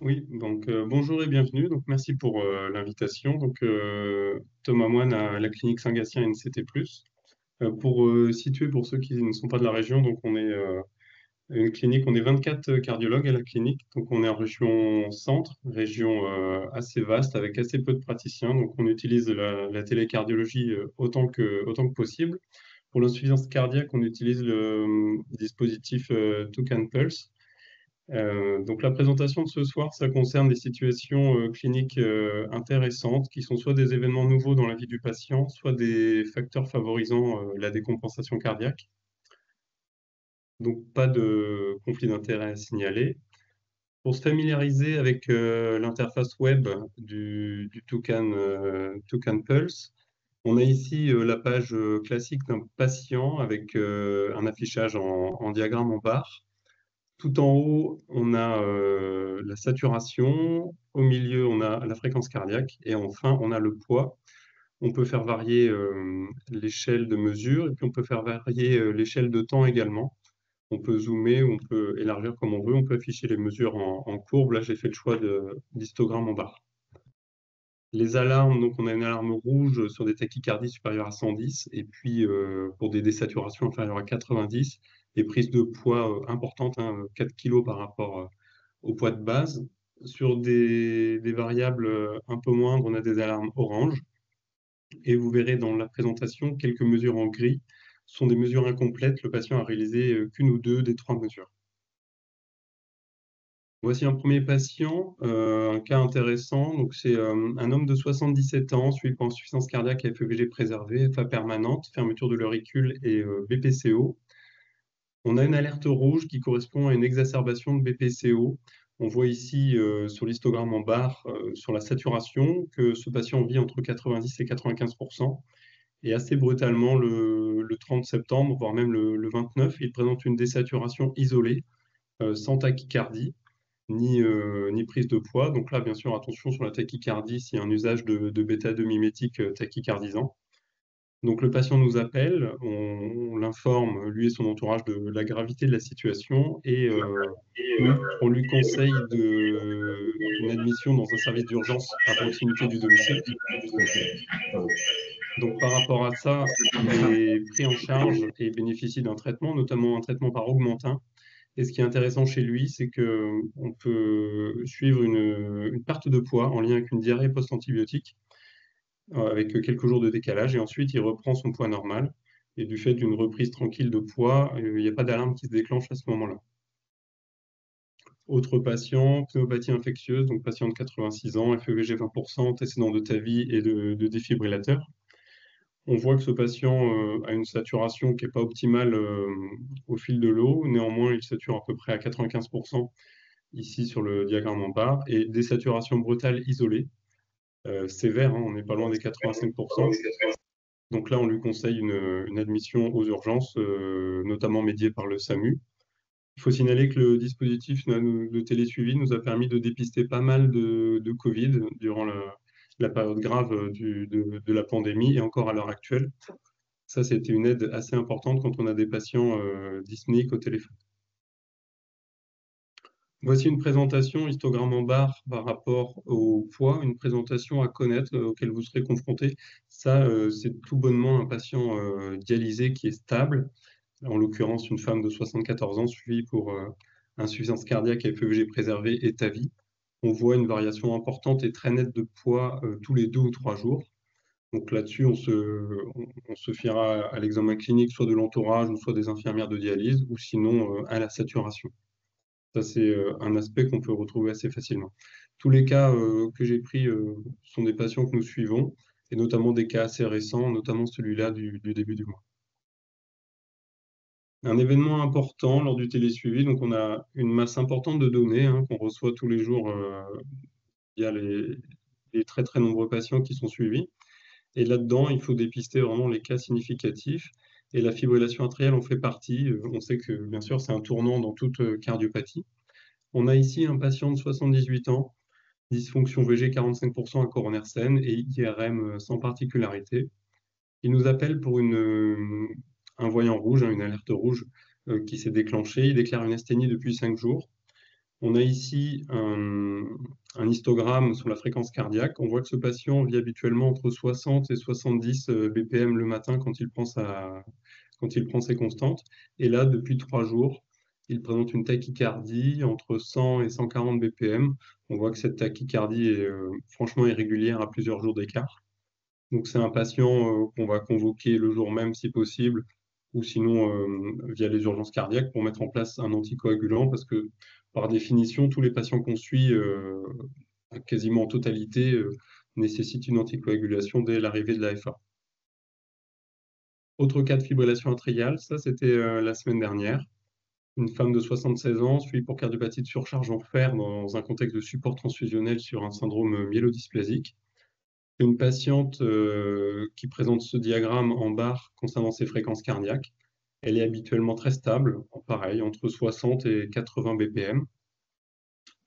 Oui, donc bonjour et bienvenue. Donc merci pour l'invitation. Donc Thomas Moine à la clinique Saint-Gatien NCT+. Pour situer pour ceux qui ne sont pas de la région, donc on est une clinique, on est 24 cardiologues à la clinique. Donc on est en région centre, région assez vaste avec assez peu de praticiens. Donc on utilise la télécardiologie autant que possible. Pour l'insuffisance cardiaque, on utilise le dispositif Toucan Pulse. Donc la présentation de ce soir, ça concerne des situations cliniques intéressantes qui sont soit des événements nouveaux dans la vie du patient, soit des facteurs favorisant la décompensation cardiaque. Donc pas de conflit d'intérêt à signaler. Pour se familiariser avec l'interface web du Toucan Pulse, on a ici la page classique d'un patient avec un affichage en diagramme en barre. Tout en haut, on a la saturation. Au milieu, on a la fréquence cardiaque. Et enfin, on a le poids. On peut faire varier l'échelle de mesure et puis on peut faire varier l'échelle de temps également. On peut zoomer, on peut élargir comme on veut. On peut afficher les mesures en courbe. Là, j'ai fait le choix d'histogramme en barre. Les alarmes, donc on a une alarme rouge sur des tachycardies supérieures à 110 et puis pour des désaturations inférieures à 90, des prises de poids importantes, 4 kg par rapport au poids de base. Sur des variables un peu moindres, on a des alarmes orange et vous verrez dans la présentation quelques mesures en gris. Ce sont des mesures incomplètes, le patient a réalisé qu'une ou deux des trois mesures. Voici un premier patient, un cas intéressant. Donc, c'est un homme de 77 ans, suivi pour insuffisance cardiaque à FEVG préservée, FA permanente, fermeture de l'auricule et BPCO. On a une alerte rouge qui correspond à une exacerbation de BPCO. On voit ici sur l'histogramme en barre, sur la saturation, que ce patient vit entre 90 et 95%. Et assez brutalement, le 30 septembre, voire même le 29, il présente une désaturation isolée, sans tachycardie ni prise de poids. Donc là, bien sûr, attention sur la tachycardie s'il y a un usage de bêta-2 mimétique tachycardisant. Donc le patient nous appelle, on l'informe, lui et son entourage, de la gravité de la situation et on lui conseille une admission dans un service d'urgence à proximité du domicile. Donc par rapport à ça, il est pris en charge et bénéficie d'un traitement, notamment un traitement par augmentin. Et ce qui est intéressant chez lui, c'est qu'on peut suivre une perte de poids en lien avec une diarrhée post-antibiotique, avec quelques jours de décalage, et ensuite il reprend son poids normal. Et du fait d'une reprise tranquille de poids, il n'y a pas d'alarme qui se déclenche à ce moment-là. Autre patient, pneumopathie infectieuse, donc patient de 86 ans, FEVG 20%, antécédent de TAVI et de défibrillateur. On voit que ce patient a une saturation qui n'est pas optimale au fil de l'eau. Néanmoins, il sature à peu près à 95% ici sur le diagramme en barre, et désaturation brutale isolée, sévère, on n'est pas loin des 85%. Donc là, on lui conseille une admission aux urgences, notamment médiée par le SAMU. Il faut signaler que le dispositif de télésuivi nous a permis de dépister pas mal de Covid durant la période grave de la pandémie et encore à l'heure actuelle. Ça, c'était une aide assez importante quand on a des patients dyspnéiques au téléphone. Voici une présentation histogramme en barre par rapport au poids, une présentation à connaître auquel vous serez confronté. Ça, c'est tout bonnement un patient dialysé qui est stable, en l'occurrence une femme de 74 ans suivie pour insuffisance cardiaque à FEVG préservée et TAVI. On voit une variation importante et très nette de poids tous les 2 ou 3 jours. Donc là-dessus, on se fiera à l'examen clinique, soit de l'entourage, ou soit des infirmières de dialyse, ou sinon à la saturation. Ça, c'est un aspect qu'on peut retrouver assez facilement. Tous les cas que j'ai pris sont des patients que nous suivons, et notamment des cas assez récents, notamment celui-là du début du mois. Un événement important lors du télésuivi, donc on a une masse importante de données qu'on reçoit tous les jours via les très très nombreux patients qui sont suivis. Et là-dedans, il faut dépister vraiment les cas significatifs. Et la fibrillation atriale en fait partie. On sait que, bien sûr, c'est un tournant dans toute cardiopathie. On a ici un patient de 78 ans, dysfonction VG 45% à coronaire saine et IRM sans particularité. Il nous appelle pour un voyant rouge, une alerte rouge qui s'est déclenchée. Il déclare une asthénie depuis 5 jours. On a ici un histogramme sur la fréquence cardiaque. On voit que ce patient vit habituellement entre 60 et 70 BPM le matin quand il prend ses constantes. Et là, depuis 3 jours, il présente une tachycardie entre 100 et 140 BPM. On voit que cette tachycardie est franchement irrégulière à plusieurs jours d'écart. Donc c'est un patient qu'on va convoquer le jour même si possible, ou sinon via les urgences cardiaques pour mettre en place un anticoagulant, parce que par définition, tous les patients qu'on suit, quasiment en totalité, nécessitent une anticoagulation dès l'arrivée de l'AFA. Autre cas de fibrillation atriale, ça c'était la semaine dernière. Une femme de 76 ans suivie pour cardiopathie de surcharge en fer dans un contexte de support transfusionnel sur un syndrome myélodysplasique. Une patiente qui présente ce diagramme en barre concernant ses fréquences cardiaques. Elle est habituellement très stable, pareil, entre 60 et 80 BPM.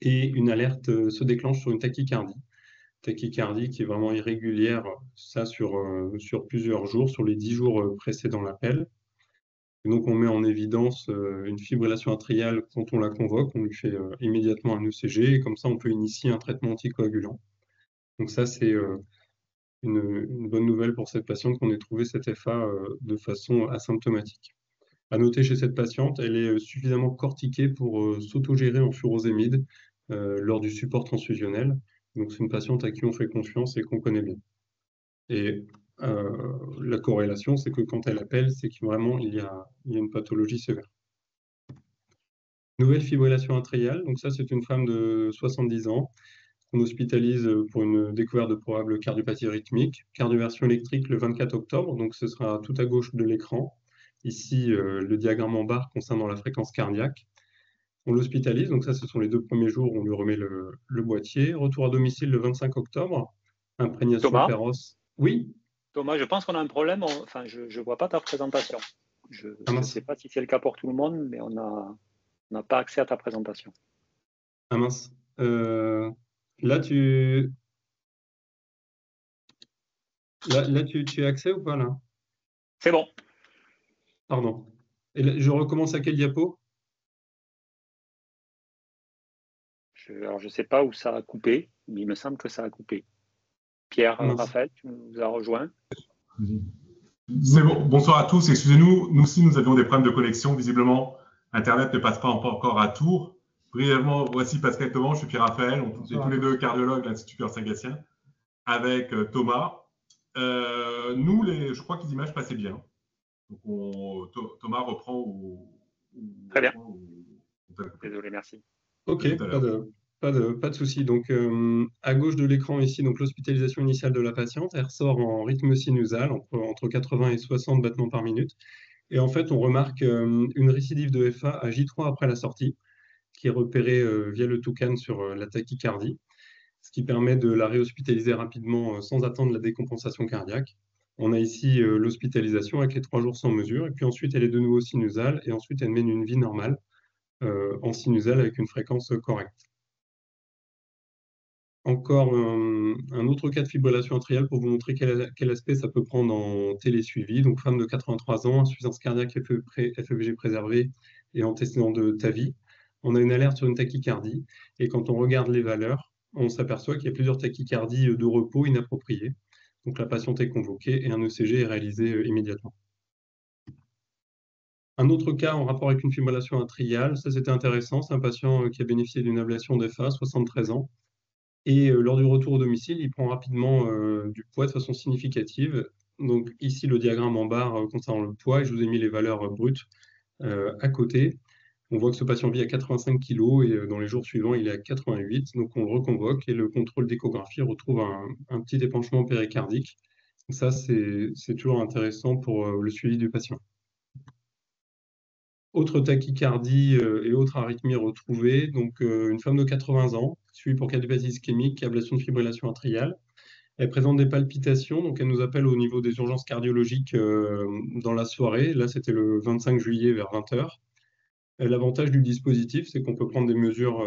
Et une alerte se déclenche sur une tachycardie. Tachycardie qui est vraiment irrégulière, ça sur plusieurs jours, sur les 10 jours précédant l'appel. Donc on met en évidence une fibrillation atriale quand on la convoque, on lui fait immédiatement un ECG et comme ça on peut initier un traitement anticoagulant. Donc ça c'est une bonne nouvelle pour cette patiente qu'on ait trouvé cette FA de façon asymptomatique. À noter chez cette patiente, elle est suffisamment cortiquée pour s'autogérer en furosémide lors du support transfusionnel. Donc c'est une patiente à qui on fait confiance et qu'on connaît bien. Et la corrélation, c'est que quand elle appelle, c'est que vraiment il y a une pathologie sévère. Nouvelle fibrillation atriale, donc ça c'est une femme de 70 ans qu'on hospitalise pour une découverte de probable cardiopathie rythmique, cardioversion électrique le 24 octobre, donc ce sera tout à gauche de l'écran. Ici, le diagramme en barre concernant la fréquence cardiaque. On l'hospitalise, donc ça ce sont les 2 premiers jours où on lui remet le boîtier. Retour à domicile le 25 octobre, imprégnation Thomas, féroce. Oui, Thomas, je pense qu'on a un problème. Enfin, je ne vois pas ta présentation. Je ah ne mince, sais pas si c'est le cas pour tout le monde, mais on n'a pas accès à ta présentation. ah mince. Là, tu as accès ou pas là? C'est bon. Pardon. Et là, je recommence à quelle diapo? Alors, je ne sais pas où ça a coupé, mais il me semble que ça a coupé. Pierre, Mince. Raphaël, tu nous as rejoint. C'est bon. Bonsoir à tous. Excusez-nous, nous aussi, nous avions des problèmes de connexion. Visiblement, Internet ne passe pas encore à Tours. Brièvement, voici Pascal Thomas, je suis Pierre Raphaël. On est tous les deux cardiologues de l'Institut Cœur-Saint-Gatien avec Thomas. Je crois que les images passaient bien. Donc Thomas reprend Très bien. où Désolé, merci. Ok, pas de souci. Donc, à gauche de l'écran ici, donc l'hospitalisation initiale de la patiente, elle ressort en rythme sinusal, entre 80 et 60 battements par minute. Et en fait, on remarque une récidive de FA à J3 après la sortie, qui est repérée via le Toucan sur la tachycardie, ce qui permet de la réhospitaliser rapidement sans attendre la décompensation cardiaque. On a ici l'hospitalisation avec les 3 jours sans mesure, et puis ensuite elle est de nouveau sinusale, et ensuite elle mène une vie normale en sinusale avec une fréquence correcte. Encore un autre cas de fibrillation atriale pour vous montrer quel aspect ça peut prendre en télésuivi. Donc, femme de 83 ans, insuffisance cardiaque FEVG préservée et antécédent de TAVI. On a une alerte sur une tachycardie. Et quand on regarde les valeurs, on s'aperçoit qu'il y a plusieurs tachycardies de repos inappropriées. Donc, la patiente est convoquée et un ECG est réalisé immédiatement. Un autre cas en rapport avec une fibrillation atriale, ça c'était intéressant. C'est un patient qui a bénéficié d'une ablation d'FA, 73 ans. Et lors du retour au domicile, il prend rapidement du poids de façon significative. Donc ici, le diagramme en barre concernant le poids, et je vous ai mis les valeurs brutes à côté. On voit que ce patient vit à 85 kg et dans les jours suivants, il est à 88. Donc on le reconvoque et le contrôle d'échographie retrouve un petit épanchement péricardique. Donc ça, c'est toujours intéressant pour le suivi du patient. Autre tachycardie et autre arythmie retrouvée, donc une femme de 80 ans, suivie pour cardiopathie ischémique, ablation de fibrillation atriale. Elle présente des palpitations, donc elle nous appelle au niveau des urgences cardiologiques dans la soirée. Là, c'était le 25 juillet vers 20 h. L'avantage du dispositif, c'est qu'on peut prendre des mesures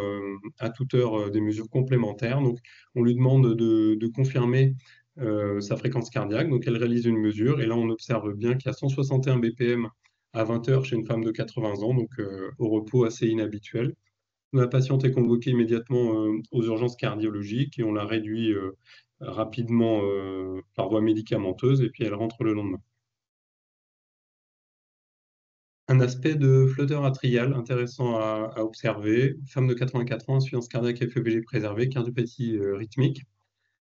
à toute heure, des mesures complémentaires. Donc, on lui demande de confirmer sa fréquence cardiaque. Donc, elle réalise une mesure et là, on observe bien qu'il y a 161 BPM à 20 h chez une femme de 80 ans, donc au repos assez inhabituel. La patiente est convoquée immédiatement aux urgences cardiologiques et on la réduit rapidement par voie médicamenteuse et puis elle rentre le lendemain. Un aspect de flotteur atrial intéressant à observer. Femme de 84 ans, insuffisance cardiaque FEVG préservée, cardiopathie rythmique.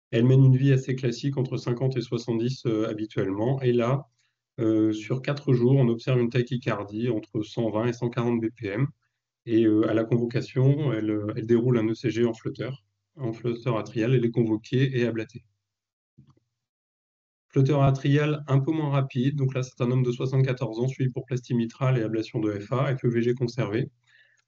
Elle mène une vie assez classique entre 50 et 70 habituellement. Et là, sur 4 jours, on observe une tachycardie entre 120 et 140 BPM. Et à la convocation, elle déroule un ECG en flotteur atrial. Elle est convoquée et ablatée. Flotteur atrial un peu moins rapide. Donc là, c'est un homme de 74 ans suivi pour plastie mitrale et ablation de FA, FEVG conservé.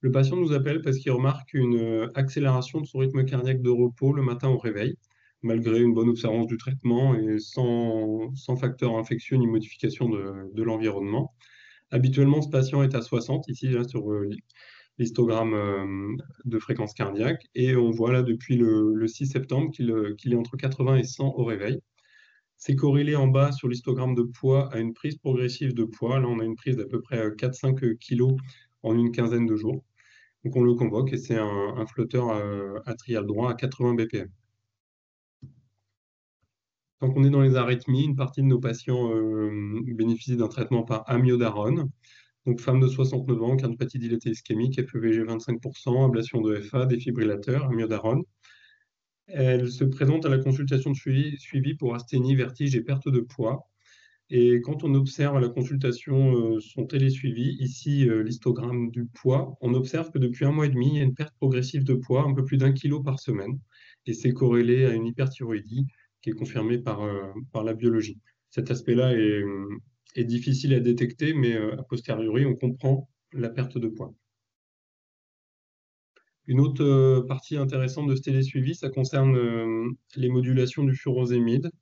Le patient nous appelle parce qu'il remarque une accélération de son rythme cardiaque de repos le matin au réveil, malgré une bonne observance du traitement et sans facteur infectieux ni modification de l'environnement. Habituellement, ce patient est à 60, ici là, sur l'histogramme de fréquence cardiaque, et on voit là depuis le 6 septembre qu'il est entre 80 et 100 au réveil. C'est corrélé en bas sur l'histogramme de poids à une prise progressive de poids. Là, on a une prise d'à peu près 4-5 kg en une quinzaine de jours. Donc, on le convoque et c'est un flotteur atrial droit à 80 BPM. Tant qu'on est dans les arythmies, une partie de nos patients bénéficient d'un traitement par amiodarone. Donc, femme de 69 ans, cardiopathie dilatée ischémique, FEVG 25%, ablation de FA, défibrillateur, amiodarone. Elle se présente à la consultation de suivi pour asthénie, vertige et perte de poids. Et quand on observe à la consultation son télésuivi, ici l'histogramme du poids, on observe que depuis 1 mois et demi, il y a une perte progressive de poids, un peu plus d'1 kilo par semaine. Et c'est corrélé à une hyperthyroïdie qui est confirmée par la biologie. Cet aspect-là est difficile à détecter, mais a posteriori, on comprend la perte de poids. Une autre partie intéressante de ce télésuivi, ça concerne les modulations du furosémide.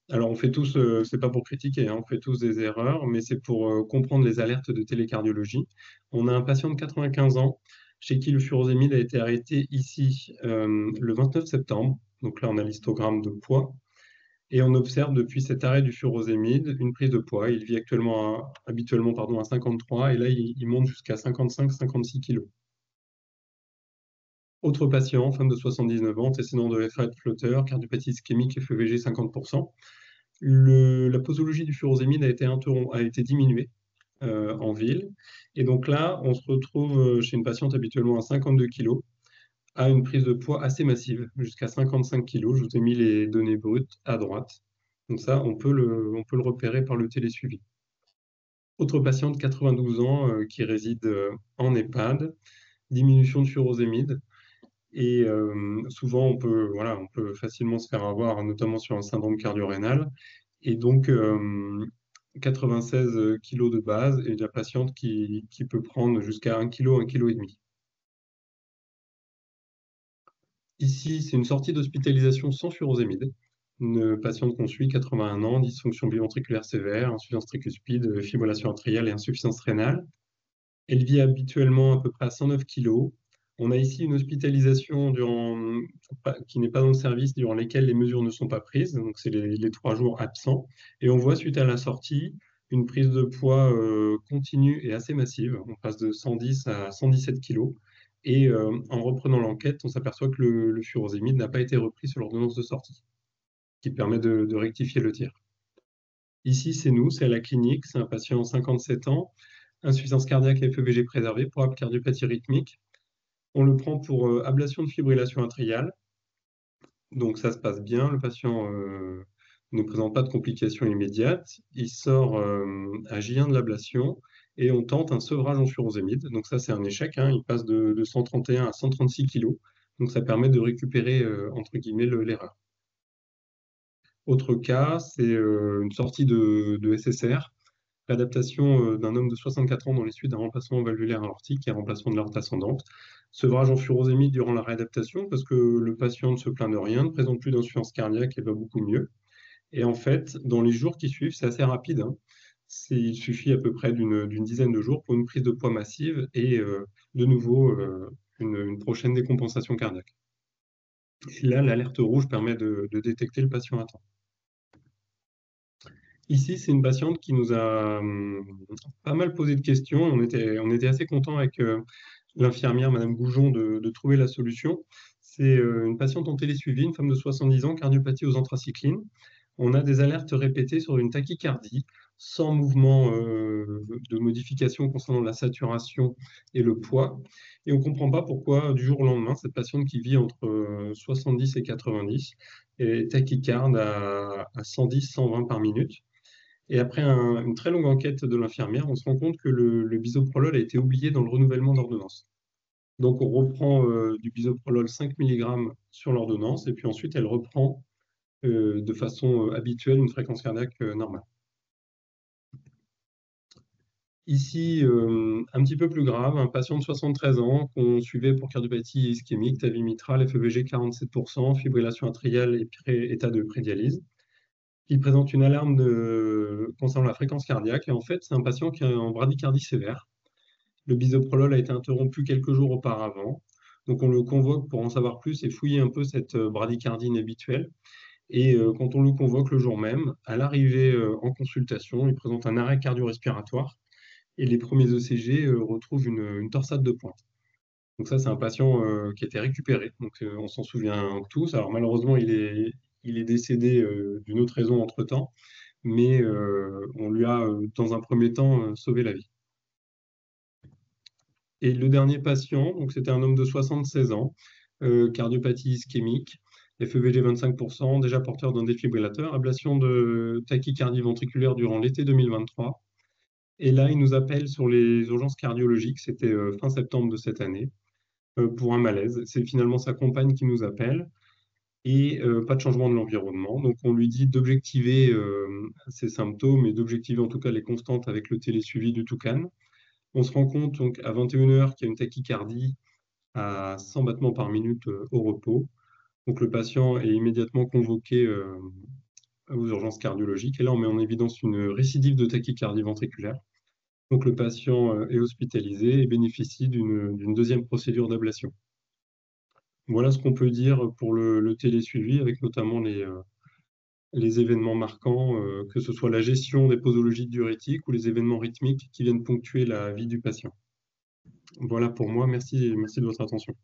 Alors, on fait tous, c'est pas pour critiquer, hein, on fait tous des erreurs, mais c'est pour comprendre les alertes de télécardiologie. On a un patient de 95 ans chez qui le furosémide a été arrêté ici le 29 septembre. Donc là, on a l'histogramme de poids. Et on observe depuis cet arrêt du furosémide une prise de poids. Il vit habituellement à 53 et là, il monte jusqu'à 55-56 kg. Autre patient, femme de 79 ans, antécédent de FA de flotteur, cardiopathie ischémique, FEVG 50%. La posologie du furosémide a été diminuée en ville. Et donc là, on se retrouve chez une patiente habituellement à 52 kg, à une prise de poids assez massive, jusqu'à 55 kg. Je vous ai mis les données brutes à droite. Donc ça, on peut le repérer par le télésuivi. Autre patiente de 92 ans qui réside en EHPAD, diminution de furosémide. Et souvent, on peut facilement se faire avoir, notamment sur un syndrome cardio-rénal. Et donc, 96 kg de base et la patiente qui peut prendre jusqu'à 1 kg, 1,5 kg. Ici, c'est une sortie d'hospitalisation sans furosémide. Une patiente qu'on suit, 81 ans, dysfonction biventriculaire sévère, insuffisance tricuspide, fibrillation atriale et insuffisance rénale. Elle vit habituellement à peu près à 109 kg. On a ici une hospitalisation qui n'est pas dans le service, durant lesquelles les mesures ne sont pas prises, donc c'est les 3 jours absents. Et on voit, suite à la sortie, une prise de poids continue et assez massive. On passe de 110 à 117 kg. Et en reprenant l'enquête, on s'aperçoit que le furosémide n'a pas été repris sur l'ordonnance de sortie, ce qui permet de rectifier le tir. Ici, c'est nous, c'est à la clinique, c'est un patient de 57 ans, insuffisance cardiaque et FEVG préservée, probable cardiopathie rythmique. On le prend pour ablation de fibrillation atriale. Donc ça se passe bien, le patient ne présente pas de complications immédiates. Il sort à J1 de l'ablation et on tente un sevrage en furosémide. Donc ça, c'est un échec, hein. Il passe de 131 à 136 kg. Donc ça permet de récupérer, entre guillemets, l'erreur. Autre cas, c'est une sortie de SSR. L'adaptation d'un homme de 64 ans dans les suites d'un remplacement valvulaire aortique et un remplacement de l'aorte ascendante. Sevrage en furosémide durant la réadaptation parce que le patient ne se plaint de rien, ne présente plus d'insuffisance cardiaque et va beaucoup mieux. Et en fait, dans les jours qui suivent, c'est assez rapide, hein. Il suffit à peu près d'une dizaine de jours pour une prise de poids massive et de nouveau une prochaine décompensation cardiaque. Et là, l'alerte rouge permet de détecter le patient à temps. Ici, c'est une patiente qui nous a pas mal posé de questions. On était assez content avec l'infirmière, Madame Goujon, de trouver la solution. C'est une patiente en télésuivi, une femme de 70 ans, cardiopathie aux anthracyclines. On a des alertes répétées sur une tachycardie, sans mouvement de modification concernant la saturation et le poids. Et on ne comprend pas pourquoi, du jour au lendemain, cette patiente qui vit entre 70 et 90 est tachycarde à 110, 120 par minute. Et après une très longue enquête de l'infirmière, on se rend compte que le bisoprolol a été oublié dans le renouvellement d'ordonnance. Donc, on reprend du bisoprolol 5 mg sur l'ordonnance, et puis ensuite, elle reprend de façon habituelle une fréquence cardiaque normale. Ici, un petit peu plus grave, un patient de 73 ans qu'on suivait pour cardiopathie ischémique, TAVI mitral, FEVG 47%, fibrillation atriale et état de prédialyse. Il présente une alarme concernant la fréquence cardiaque. Et en fait, c'est un patient qui est en bradycardie sévère. Le bisoprolol a été interrompu quelques jours auparavant. Donc, on le convoque pour en savoir plus et fouiller un peu cette bradycardie inhabituelle. Et quand on le convoque le jour même, à l'arrivée en consultation, il présente un arrêt cardio-respiratoire. Et les premiers ECG retrouvent une torsade de pointe. Donc ça, c'est un patient qui a été récupéré. Donc on s'en souvient tous. Alors malheureusement, il est décédé d'une autre raison entre-temps, mais on lui a, dans un premier temps, sauvé la vie. Et le dernier patient, donc c'était un homme de 76 ans, cardiopathie ischémique, FEVG 25%, déjà porteur d'un défibrillateur, ablation de tachycardie ventriculaire durant l'été 2023. Et là, il nous appelle sur les urgences cardiologiques, c'était fin septembre de cette année, pour un malaise. C'est finalement sa compagne qui nous appelle et pas de changement de l'environnement. Donc on lui dit d'objectiver ses symptômes et d'objectiver en tout cas les constantes avec le télésuivi du Toucan. On se rend compte donc à 21h qu'il y a une tachycardie à 100 battements par minute au repos. Donc le patient est immédiatement convoqué aux urgences cardiologiques. Et là, on met en évidence une récidive de tachycardie ventriculaire. Donc le patient est hospitalisé et bénéficie d'une deuxième procédure d'ablation. Voilà ce qu'on peut dire pour le télésuivi, avec notamment les événements marquants, que ce soit la gestion des posologies diurétiques ou les événements rythmiques qui viennent ponctuer la vie du patient. Voilà pour moi, merci de votre attention.